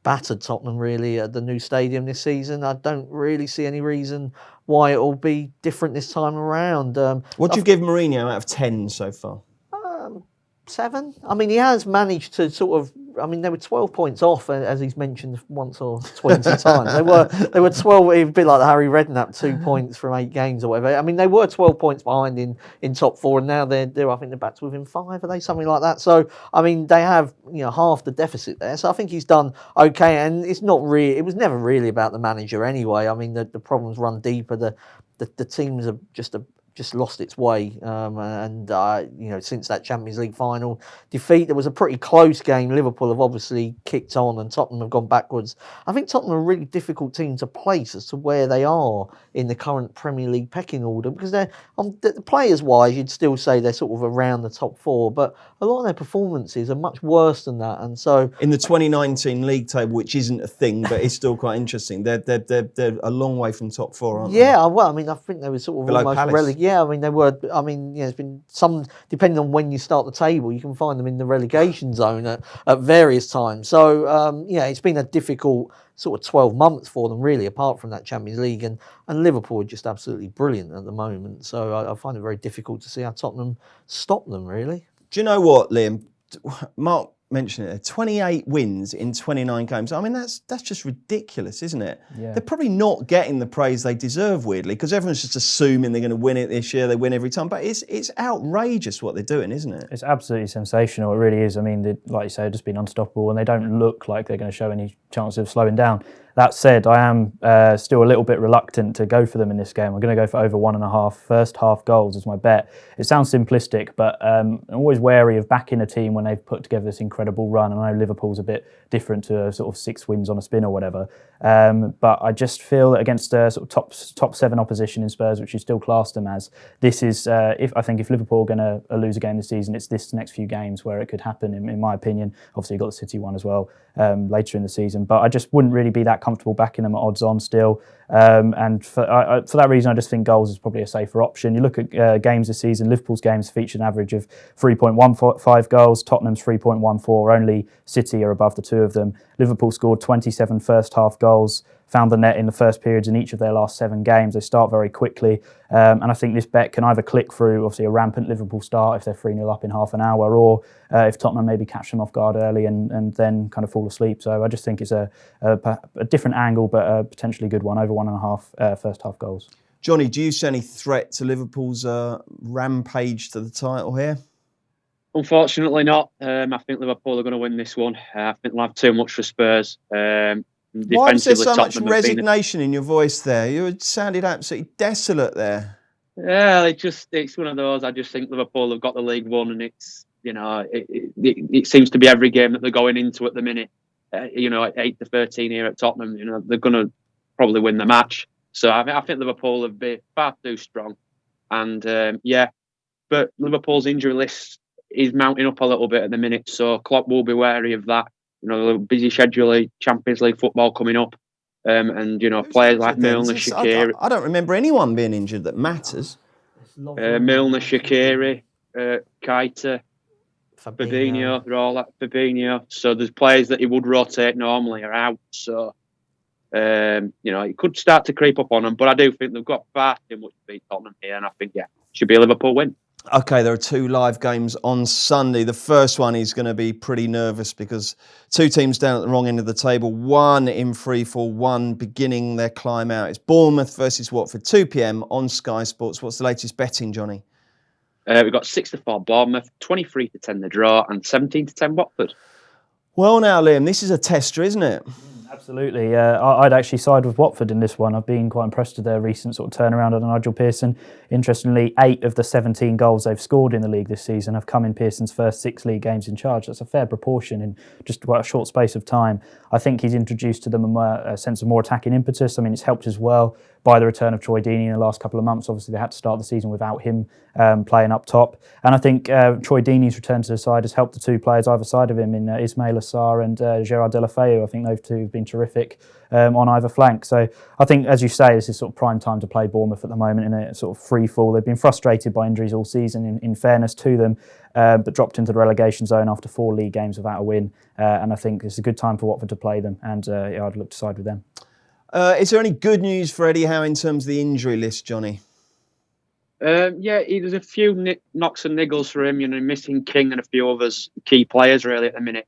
battered Tottenham really at the new stadium this season. I don't really see any reason why it will be different this time around. What do you give Mourinho out of 10 so far? 7. I mean, he has managed to sort of. I mean, they were 12 points off, as he's mentioned once or 20 times. They were 12. It would be like the Harry Redknapp 2 points from 8 games or whatever. I mean, they were 12 points behind in top 4, and now they're I think they're back to within 5. Are they something like that? So I mean, they have half the deficit there. So I think he's done okay, and it's not really. It was never really about the manager anyway. I mean, the problems run deeper. The teams are just lost its way, since that Champions League final defeat, there was a pretty close game. Liverpool have obviously kicked on, and Tottenham have gone backwards. I think Tottenham are a really difficult team to place as to where they are in the current Premier League pecking order, because they're players-wise, you'd still say they're sort of around the top 4, but a lot of their performances are much worse than that. And so, in the 2019 league table, which isn't a thing, but it's still quite interesting, they're a long way from top 4, aren't they? Yeah, well, I mean, I think they were sort of below almost relegated. Yeah, I mean, they were. I mean, there's been some, depending on when you start the table, you can find them in the relegation zone at various times. So, it's been a difficult sort of 12 months for them, really, apart from that Champions League. And Liverpool are just absolutely brilliant at the moment. So I find it very difficult to see how Tottenham stop them, really. Do you know what, Liam? Mark mentioned it. 28 wins in 29 games. I mean, that's just ridiculous, isn't it? Yeah. They're probably not getting the praise they deserve, weirdly, because everyone's just assuming they're going to win it this year. They win every time, but it's outrageous what they're doing, isn't it? It's absolutely sensational. It really is. I mean, like you say, they've just been unstoppable, and they don't look like they're going to show any chance of slowing down. That said, I am still a little bit reluctant to go for them in this game. I'm going to go for over 1.5 first half goals as my bet. It sounds simplistic, but I'm always wary of backing a team when they've put together this incredible run. And I know Liverpool's a bit different to a sort of 6 wins on a spin or whatever. But I just feel that against a sort of top 7 opposition in Spurs, which you still class them as, this is, I think if Liverpool are going to lose a game this season, it's this next few games where it could happen, in my opinion. Obviously, you've got the City one as well later in the season. But I just wouldn't really be that comfortable backing them at odds on still. And for that reason, I just think goals is probably a safer option. You look at games this season, Liverpool's games feature an average of 3.15 goals, Tottenham's 3.14, only City are above the two of them. Liverpool scored 27 first half goals, found the net in the first periods in each of their last 7 games. They start very quickly. And I think this bet can either click through, obviously, a rampant Liverpool start if they're 3-0 up in half an hour, or if Tottenham maybe catch them off guard early and then kind of fall asleep. So I just think it's a different angle, but a potentially good one, over 1.5 first half goals. Johnny, do you see any threat to Liverpool's rampage to the title here? Unfortunately not. I think Liverpool are going to win this one. I think they'll have too much for Spurs. Why was there so much Tottenham resignation in your voice there? You sounded absolutely desolate there. Yeah, it's one of those. I just think Liverpool have got the league won, and it's, it seems to be every game that they're going into at the minute. At 8-13 here at Tottenham, they're going to probably win the match. So I think Liverpool have been far too strong, and but Liverpool's injury list is mounting up a little bit at the minute, so Klopp will be wary of that. A busy schedule, Champions League football coming up, and players like Milner, Shaqiri. I don't remember anyone being injured that matters. Milner, Shaqiri, Keita, Fabinho, they're all at Fabinho. So there's players that he would rotate normally are out. So it could start to creep up on them, but I do think they've got far too much to beat Tottenham here, and I think should be a Liverpool win. Okay, there are 2 live games on Sunday. The first one is going to be pretty nervous because 2 teams down at the wrong end of the table, one in freefall, one beginning their climb out. It's Bournemouth versus Watford, 2 p.m. on Sky Sports. What's the latest betting, Johnny? We've got 6-4 Bournemouth, 23-10 the draw, and 17-10 Watford. Well now, Liam, this is a tester, isn't it? Absolutely. I'd actually side with Watford in this one. I've been quite impressed with their recent sort of turnaround under Nigel Pearson. Interestingly, 8 of the 17 goals they've scored in the league this season have come in Pearson's first 6 league games in charge. That's a fair proportion in just quite a short space of time. I think he's introduced to them a sense of more attacking impetus. I mean, it's helped as well by the return of Troy Deeney in the last couple of months. Obviously, they had to start the season without him playing up top. And I think Troy Deeney's return to the side has helped the 2 players either side of him in Ismail Assar and Gerard Deulofeu. I think those 2 have been terrific on either flank. So I think, as you say, this is sort of prime time to play Bournemouth at the moment in a sort of free fall. They've been frustrated by injuries all season, in fairness to them, but dropped into the relegation zone after 4 league games without a win. And I think it's a good time for Watford to play them, and I'd look to side with them. Is there any good news for Eddie Howe in terms of the injury list, Johnny? There's a few knocks and niggles for him, missing King and a few others key players really at the minute.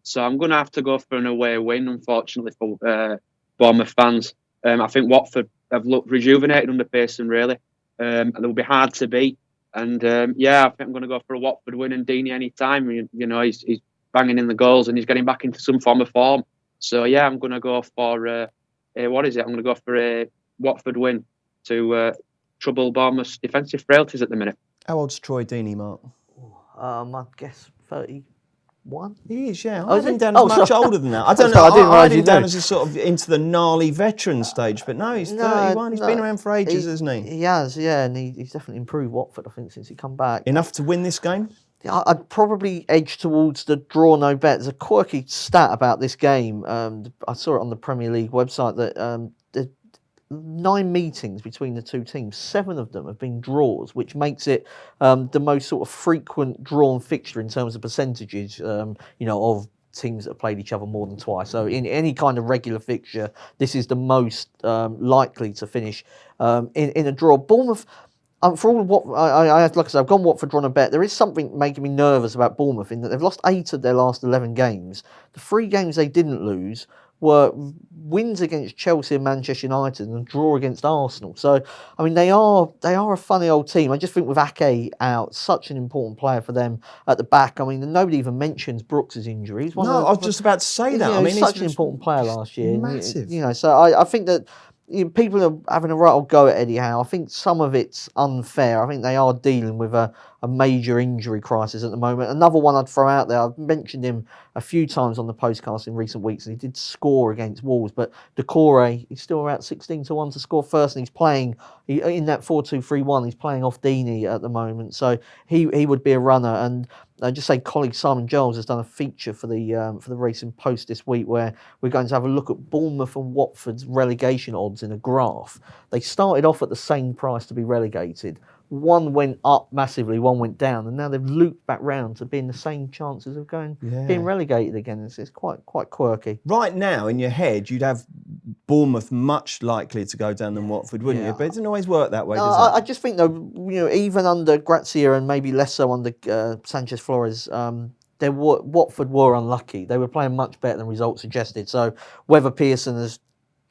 So I'm going to have to go for an away win, unfortunately, for Bournemouth fans. I think Watford have looked rejuvenated under Pearson, really. And they'll be hard to beat. And I think I'm going to go for a Watford win and Deeney any time. He's banging in the goals and he's getting back into some form of form. So I'm going to go for I'm going to go for a Watford win to trouble Bournemouth's defensive frailties at the minute. How old's Troy Deeney, Mark? I guess 31. He is, yeah. Oh, I is have him he? down as much sorry. older than that. I don't Sorry, know. I didn't I realise had him you down knew. as a sort of into the gnarly veteran stage, but no, he's 31. He's been around for ages, hasn't he? He has, yeah, and he's definitely improved Watford, I think, since he come back. Enough to win this game? I'd probably edge towards the draw no bet. There's a quirky stat about this game. I saw it on the Premier League website that the 9 meetings between the 2 teams, 7 of them have been draws, which makes it the most sort of frequent drawn fixture in terms of percentages, of teams that have played each other more than twice. So in any kind of regular fixture, this is the most likely to finish in a draw. Bournemouth, For all of what like I said, I've gone Watford on a bet. There is something making me nervous about Bournemouth in that they've lost 8 of their last 11 games. The 3 games they didn't lose were wins against Chelsea and Manchester United and a draw against Arsenal. So, I mean, they are a funny old team. I just think with Ake out, such an important player for them at the back. I mean, nobody even mentions Brooks' injury. I was just about to say that. I mean, he's such an important player last year. Massive. So I think that people are having a right old go at Eddie Howe. I think some of it's unfair. I think they are dealing with a major injury crisis at the moment. Another one I'd throw out there, I've mentioned him a few times on the Postcast in recent weeks, and he did score against Wolves, but Decore, he's still about 16-1 to score first, and he's playing in that 4-2-3-1, he's playing off Deeney at the moment, so he would be a runner. And I just say colleague Simon Giles has done a feature for the Racing Post this week where we're going to have a look at Bournemouth and Watford's relegation odds in a graph. They started off at the same price to be relegated. One went up massively, one went down, and now they've looped back round to being the same chances of being relegated again. It's quite quirky. Right now, in your head, you'd have Bournemouth much likelier to go down than Watford, wouldn't you? But it doesn't always work that way, does it? I just think, though, even under Grazia and maybe less so under Sanchez Flores, Watford were unlucky. They were playing much better than results suggested. So whether Pearson has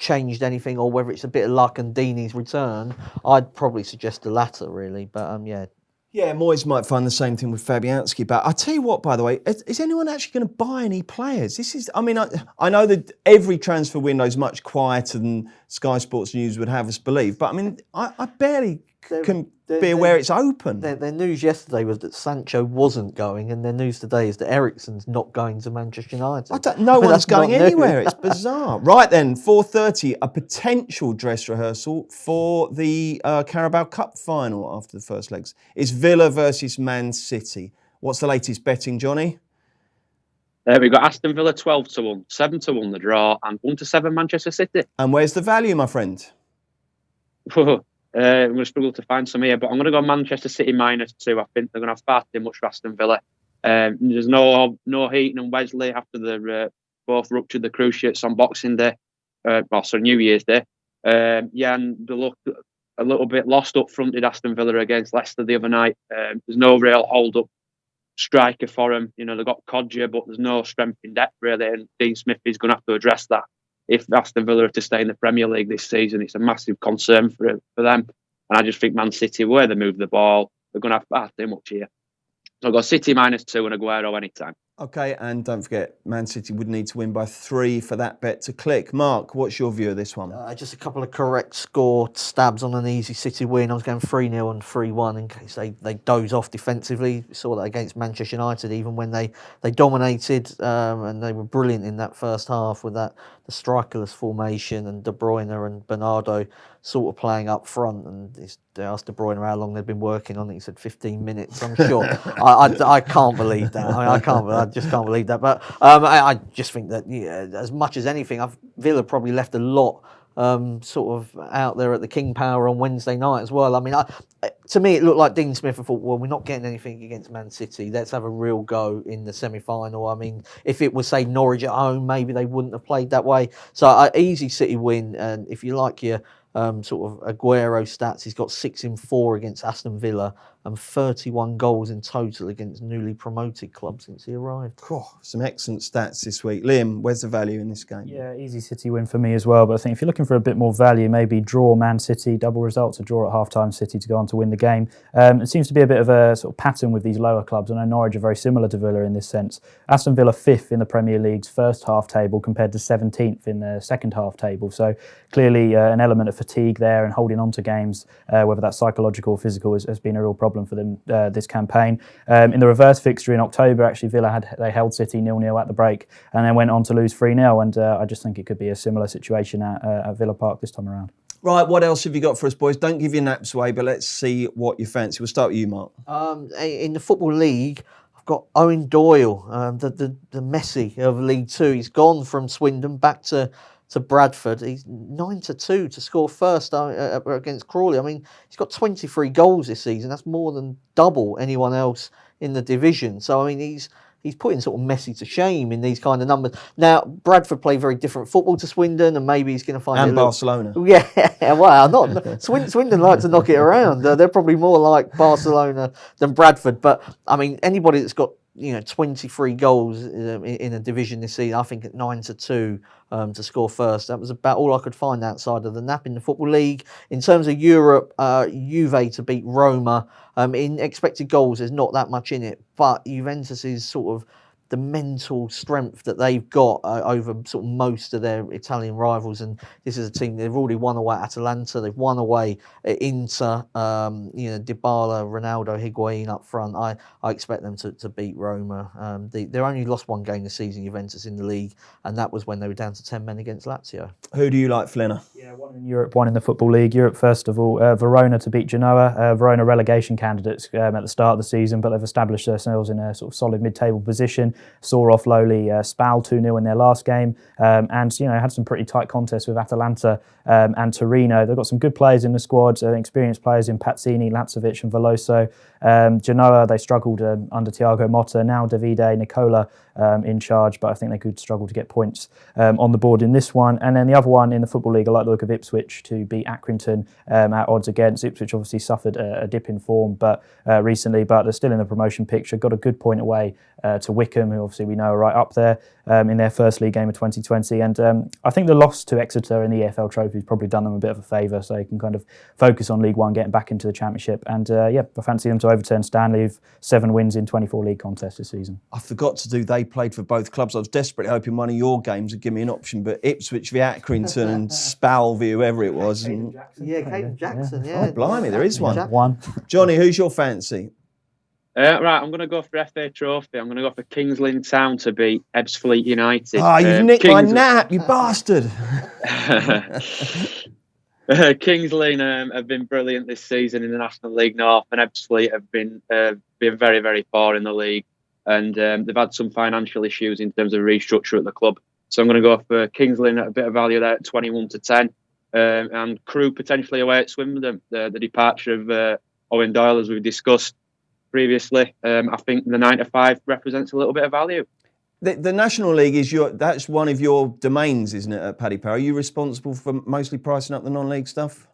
changed anything or whether it's a bit of luck and Deeney's return, I'd probably suggest the latter, really. But Yeah, Moyes might find the same thing with Fabianski. But I'll tell you what, by the way, is anyone actually going to buy any players? I know that every transfer window is much quieter than Sky Sports News would have us believe. But I mean, I barely can be aware it's open. Their news yesterday was that Sancho wasn't going, and their news today is that Eriksen's not going to Manchester United. No one's going anywhere. It's bizarre. Right then, 4:30, a potential dress rehearsal for the Carabao Cup final after the first legs. It's Villa versus Man City. What's the latest betting, Johnny? We've got Aston Villa 12-1, 7-1 the draw, and 1-7 Manchester City. And where's the value, my friend? I'm going to struggle to find some here, but I'm going to go Manchester City -2. I think they're going to have far too much for Aston Villa. There's no Heaton and Wesley after they both ruptured the cruciates on Boxing Day, New Year's Day. And they look a little bit lost up front, did Aston Villa against Leicester the other night. There's no real hold-up striker for them. They've got Kodja, but there's no strength in depth, really, and Dean Smith is going to have to address that. If Aston Villa are to stay in the Premier League this season, it's a massive concern for them. And I just think Man City, where they move the ball, they're going to have far too much here. So I've got City -2 and Aguero anytime. Okay, and don't forget, Man City would need to win by 3 for that bet to click. Mark, what's your view of this one? Just a couple of correct score stabs on an easy City win. I was going 3-0 and 3-1 in case they doze off defensively. We saw that against Manchester United, even when they dominated and they were brilliant in that first half with the strikerless formation and De Bruyne and Bernardo sort of playing up front. And they asked De Bruyne how long they'd been working on it. He said 15 minutes. I'm sure. I can't believe that. I just can't believe that. But I just think that as much as anything, Villa probably left a lot sort of out there at the King Power on Wednesday night as well. I mean, to me, it looked like Dean Smith. I thought, well, we're not getting anything against Man City. Let's have a real go in the semi-final. I mean, if it was, say, Norwich at home, maybe they wouldn't have played that way. So, easy City win. And if you like your sort of Aguero stats, he's got 6 in 4 against Aston Villa and 31 goals in total against newly promoted clubs since he arrived. Some excellent stats this week. Liam, where's the value in this game? Yeah, easy City win for me as well. But I think if you're looking for a bit more value, maybe draw Man City, double results, a draw at half-time, City to go on to win the game. It seems to be a bit of a sort of pattern with these lower clubs. I know Norwich are very similar to Villa in this sense. Aston Villa 5th in the Premier League's first half table compared to 17th in the second half table. So clearly an element of fatigue there and holding on to games, whether that's psychological or physical, has been a real problem for them this campaign. In the reverse fixture in October, actually, Villa held City 0-0 at the break and then went on to lose 3-0. And I just think it could be a similar situation at Villa Park this time around. Right, what else have you got for us, boys? Don't give your naps away, but let's see what you fancy. We'll start with you, Mark. In the Football League, I've got Owen Doyle, the Messi of League Two. He's gone from Swindon back to Bradford. He's 9-2 to score first against Crawley. I mean, he's got 23 goals this season. That's more than double anyone else in the division. So, I mean, he's he's putting sort of Messi to shame in these kind of numbers. Now, Bradford play very different football to Swindon, and maybe he's going to find and Barcelona. Yeah, well, not Swindon like to knock it around. They're probably more like Barcelona than Bradford. But I mean, anybody that's got 23 goals in a division this season, I think at 9-2 to score first. That was about all I could find outside of the nap in the Football League. In terms of Europe, Juve to beat Roma. In expected goals, there's not that much in it, but Juventus is sort of the mental strength that they've got over sort of most of their Italian rivals, and this is a team they've already won away at Atalanta, they've won away at Inter, Dybala, Ronaldo, Higuain up front. I expect them to beat Roma. They only lost one game this season, Juventus, in the league, and that was when they were down to 10 men against Lazio. Who do you like, Flynn? Yeah, one in Europe, one in the Football League. Europe, first of all, Verona to beat Genoa. Verona relegation candidates at the start of the season, but they've established themselves in a sort of solid mid-table position. Saw off lowly Spal 2-0 in their last game, and had some pretty tight contests with Atalanta and Torino. They've got some good players in the squad, experienced players in Pazzini, Lazovic and Veloso. Genoa, they struggled under Thiago Motta. Now Davide Nicola in charge, but I think they could struggle to get points on the board in this one. And then the other one in the Football League, I like the look of Ipswich to beat Accrington at odds against. Ipswich obviously suffered a dip in form recently, but they're still in the promotion picture. Got a good point away to Wickham, who obviously we know are right up there in their first league game of 2020. And I think the loss to Exeter in the EFL Trophy has probably done them a bit of a favour, so they can kind of focus on League One, getting back into the Championship. And I fancy them to overturn Stanley with 7 wins in 24 league contests this season. I forgot to do, they played for both clubs. I was desperately hoping one of your games would give me an option, but Ipswich v Accrington and Spal v whoever it was. Caden Jackson, yeah. Oh, blimey, there is one. Johnny, who's your fancy? Right, I'm going to go for FA Trophy. I'm going to go for Kings Lynn Town to beat Ebbsfleet United. You've nicked my nap, you bastard. Kings Lynn have been brilliant this season in the National League North, and Ebbsfleet have been very, very poor in the league. And they've had some financial issues in terms of restructure at the club. So I'm going to go for Kings Lynn at a bit of value there at 21-10. And Crewe potentially away at Swindon. The departure of Owen Doyle, as we've discussed previously. I think the 9-5 represents a little bit of value. The National League that's one of your domains, isn't it, at Paddy Power? Are you responsible for mostly pricing up the non-league stuff?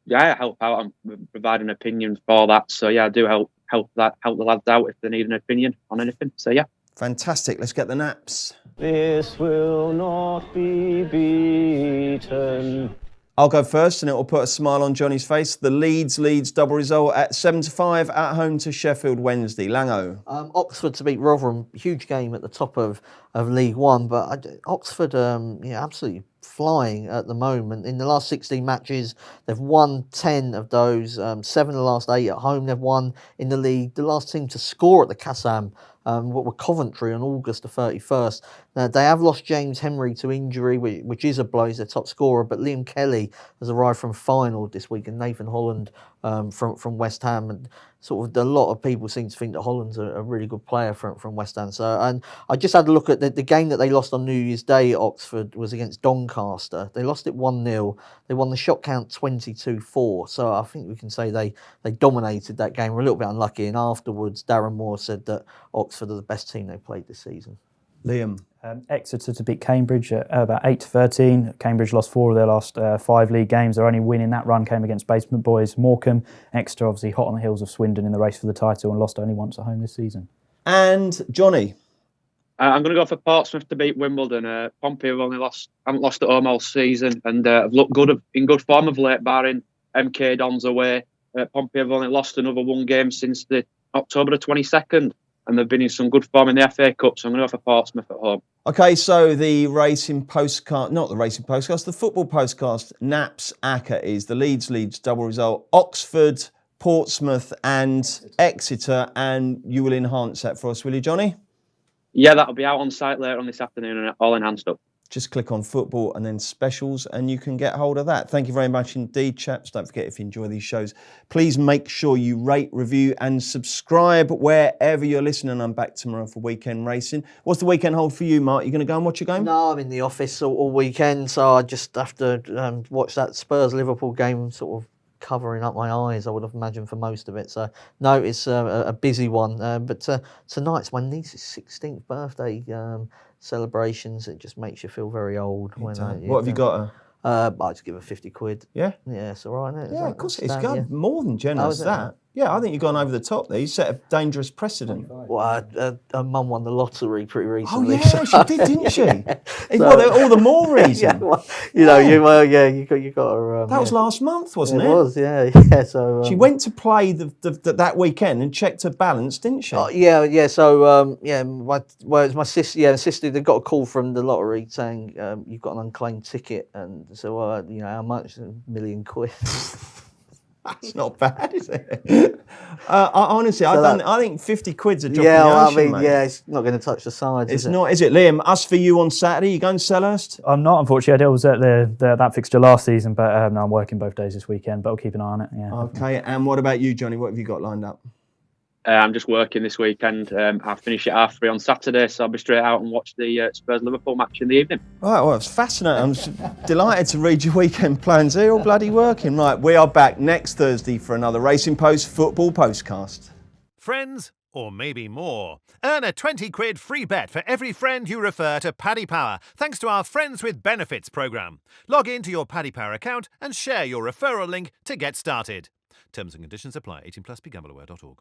Yeah, I help out. I'm providing opinions for that. So yeah, I do help the lads out if they need an opinion on anything. So yeah. Fantastic. Let's get the naps. This will not be beaten. I'll go first, and it will put a smile on Johnny's face. The Leeds double result at 7-5 at home to Sheffield Wednesday. Lango. Oxford to beat Rotherham. Huge game at the top of League One, but Oxford, absolutely flying at the moment. In the last 16 matches, they've won 10 of those. 7 of the last 8 at home they've won in the league. The last team to score at the Kassam were Coventry on August the 31st. Now, they have lost James Henry to injury, which is a blow. He's their top scorer, but Liam Kelly has arrived from Feyenoord this week, and Nathan Holland from West Ham. And sort of a lot of people seem to think that Holland's a really good player from West Ham. So, and I just had a look at the game that they lost on New Year's Day at Oxford was against Doncaster. They lost it 1-0. They won the shot count 22-4. So I think we can say they dominated that game. We're a little bit unlucky. And afterwards, Darren Moore said that Oxford are the best team they played this season. Liam. Exeter to beat Cambridge at about 8-13. Cambridge lost 4 of their last 5 league games. Their only win in that run came against Basement Boys Morecambe. Exeter obviously hot on the heels of Swindon in the race for the title and lost only once at home this season. And Johnny. I'm going to go for Portsmouth to beat Wimbledon. Pompey haven't lost at home all season, and have looked in good form of late, barring MK Dons away. Pompey have only lost another 1 game since the October the 22nd. And they've been in some good form in the FA Cup, so I'm going to go for Portsmouth at home. Okay, so the racing postcard, not the racing postcast, the football postcast, Naps ACCA is the Leeds double result, Oxford, Portsmouth and Exeter, and you will enhance that for us, will you, Johnny? Yeah, that'll be out on site later on this afternoon and all enhanced up. Just click on football and then specials and you can get hold of that. Thank you very much indeed, chaps. Don't forget, if you enjoy these shows, please make sure you rate, review and subscribe wherever you're listening. I'm back tomorrow for weekend racing. What's the weekend hold for you, Mark? You going to go and watch a game? No, I'm in the office all weekend, so I just have to watch that Spurs-Liverpool game sort of covering up my eyes, I would have imagined, for most of it. So, no, it's a busy one. But tonight's my niece's 16th birthday celebrations. It just makes you feel very old. What have you got her? I just give her 50 quid. Yeah? Yeah, it's all right, isn't it? Yeah, of course it is. Yeah. More than generous, that. Yeah, I think you've gone over the top there. You set a dangerous precedent. Well, her mum won the lottery pretty recently. Oh, yeah, she did, didn't she? Well, all the more reason. Yeah, you got her. That was last month, wasn't it? It was, yeah. So she went to play that weekend and checked her balance, didn't she? Yeah. So it's my sister. Yeah, sister. They got a call from the lottery saying you've got an unclaimed ticket, and so how much? £1 million. That's not bad, is it? Honestly, I think 50 quid's a drop in the ocean, mate. It's not going to touch the sides. It's not, is it, Liam? Us for you on Saturday. You going to Selhurst? I'm not, unfortunately. I was at that fixture last season, but no, I'm working both days this weekend. But I'll keep an eye on it. Yeah. Okay. And what about you, Johnny? What have you got lined up? I'm just working this weekend. I finish at 3:30 on Saturday, so I'll be straight out and watch the Spurs-Liverpool match in the evening. Right, well, it's fascinating. I'm delighted to read your weekend plans. They're all bloody working. Right, we are back next Thursday for another Racing Post football postcast. Friends, or maybe more. Earn a 20 quid free bet for every friend you refer to Paddy Power, thanks to our Friends with Benefits programme. Log into your Paddy Power account and share your referral link to get started. Terms and conditions apply. 18+, begambleaware.org.